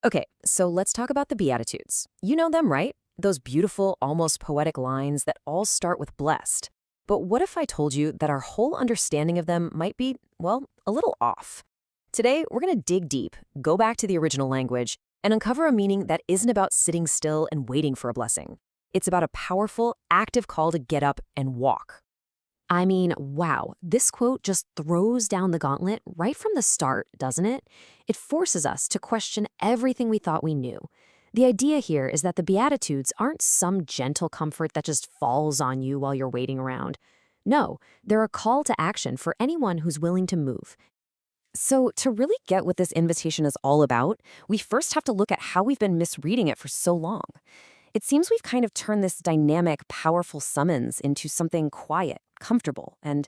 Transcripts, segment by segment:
Okay, so let's talk about the Beatitudes. You know them, right? Those beautiful, almost poetic lines that all start with blessed. But what if I told you that our whole understanding of them might be, well, a little off? Today, we're going to dig deep, go back to the original language, and uncover a meaning that isn't about sitting still and waiting for a blessing. It's about a powerful, active call to get up and walk. I mean, wow, this quote just throws down the gauntlet right from the start, doesn't it? It forces us to question everything we thought we knew. The idea here is that the Beatitudes aren't some gentle comfort that just falls on you while you're waiting around. No, they're a call to action for anyone who's willing to move. So, to really get what this invitation is all about, we first have to look at how we've been misreading it for so long. It seems we've kind of turned this dynamic, powerful summons into something quiet, comfortable, and,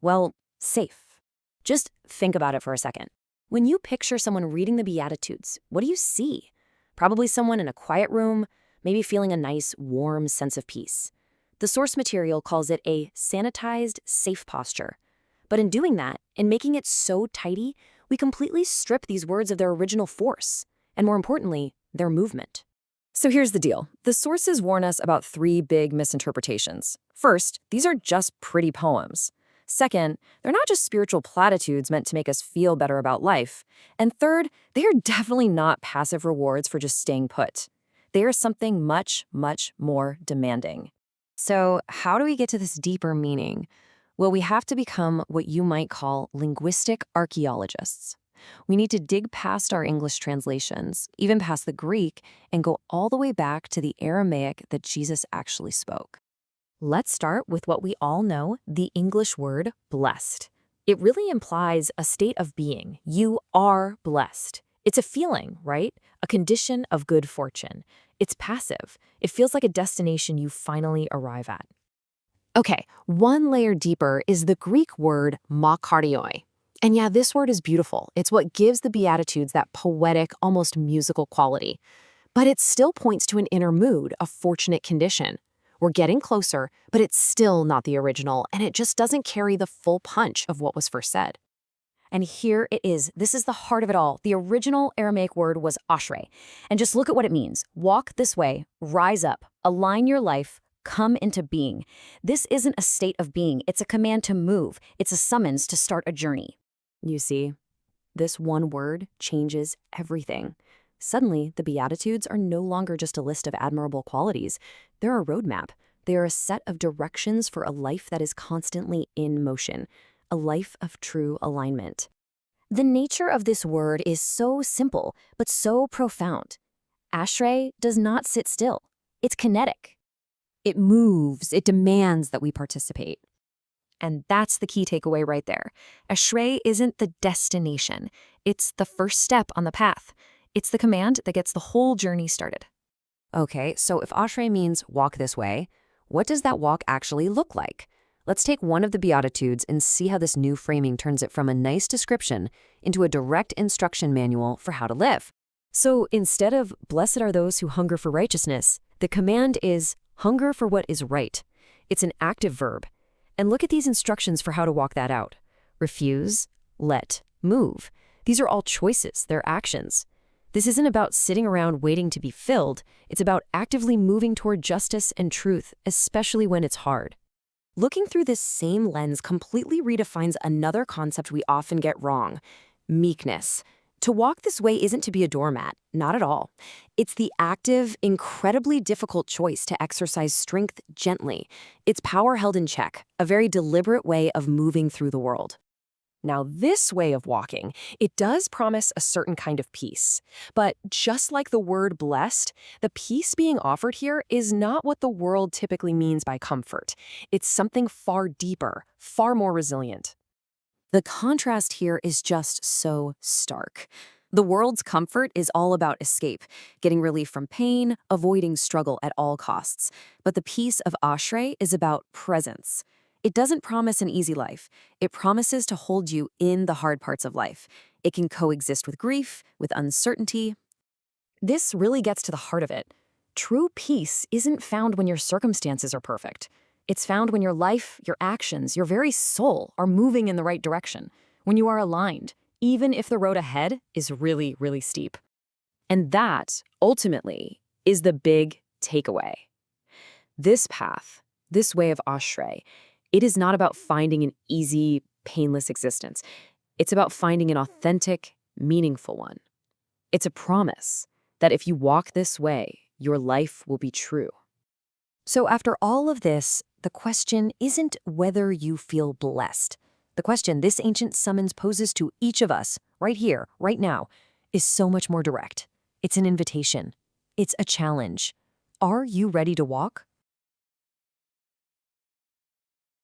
well, safe. Just think about it for a second. When you picture someone reading the Beatitudes, what do you see? Probably someone in a quiet room, maybe feeling a nice, warm sense of peace. The source material calls it a sanitized, safe posture. But in doing that, in making it so tidy, we completely strip these words of their original force, and more importantly, their movement. So here's the deal. The sources warn us about three big misinterpretations. First, these are just pretty poems. Second, they're not just spiritual platitudes meant to make us feel better about life. And third, they are definitely not passive rewards for just staying put. They are something much, much more demanding. So how do we get to this deeper meaning? Well, we have to become what you might call linguistic archaeologists. We need to dig past our English translations, even past the Greek, and go all the way back to the Aramaic that Jesus actually spoke. Let's start with what we all know, the English word blessed. It really implies a state of being. You are blessed. It's a feeling, right? A condition of good fortune. It's passive. It feels like a destination you finally arrive at. Okay, one layer deeper is the Greek word makarioi. And yeah, this word is beautiful. It's what gives the Beatitudes that poetic, almost musical quality. But it still points to an inner mood, a fortunate condition. We're getting closer, but it's still not the original, and it just doesn't carry the full punch of what was first said. And here it is. This is the heart of it all. The original Aramaic word was Ashray. And just look at what it means. Walk this way, rise up, align your life, come into being. This isn't a state of being. It's a command to move. It's a summons to start a journey. You see, this one word changes everything. Suddenly, the Beatitudes are no longer just a list of admirable qualities. They're a roadmap. They are a set of directions for a life that is constantly in motion, a life of true alignment. The nature of this word is so simple, but so profound. Ashray does not sit still. It's kinetic. It moves. It demands that we participate. And that's the key takeaway right there. Ashray isn't the destination. It's the first step on the path. It's the command that gets the whole journey started. Okay, so if Ashray means walk this way, what does that walk actually look like? Let's take one of the Beatitudes and see how this new framing turns it from a nice description into a direct instruction manual for how to live. So instead of blessed are those who hunger for righteousness, the command is hunger for what is right. It's an active verb. And look at these instructions for how to walk that out. Refuse, let, move. These are all choices, they're actions. This isn't about sitting around waiting to be filled. It's about actively moving toward justice and truth, especially when it's hard. Looking through this same lens completely redefines another concept we often get wrong: meekness. To walk this way isn't to be a doormat, not at all. It's the active, incredibly difficult choice to exercise strength gently. It's power held in check, a very deliberate way of moving through the world. Now, this way of walking, it does promise a certain kind of peace. But just like the word blessed, the peace being offered here is not what the world typically means by comfort. It's something far deeper, far more resilient. The contrast here is just so stark. The world's comfort is all about escape, getting relief from pain, avoiding struggle at all costs. But the peace of Ashray is about presence. It doesn't promise an easy life. It promises to hold you in the hard parts of life. It can coexist with grief, with uncertainty. This really gets to the heart of it. True peace isn't found when your circumstances are perfect. It's found when your life, your actions, your very soul are moving in the right direction, when you are aligned, even if the road ahead is really, really steep. And that, ultimately, is the big takeaway. This path, this way of Ashray, it is not about finding an easy, painless existence. It's about finding an authentic, meaningful one. It's a promise that if you walk this way, your life will be true. So after all of this, the question isn't whether you feel blessed. The question this ancient summons poses to each of us, right here, right now, is so much more direct. It's an invitation. It's a challenge. Are you ready to walk?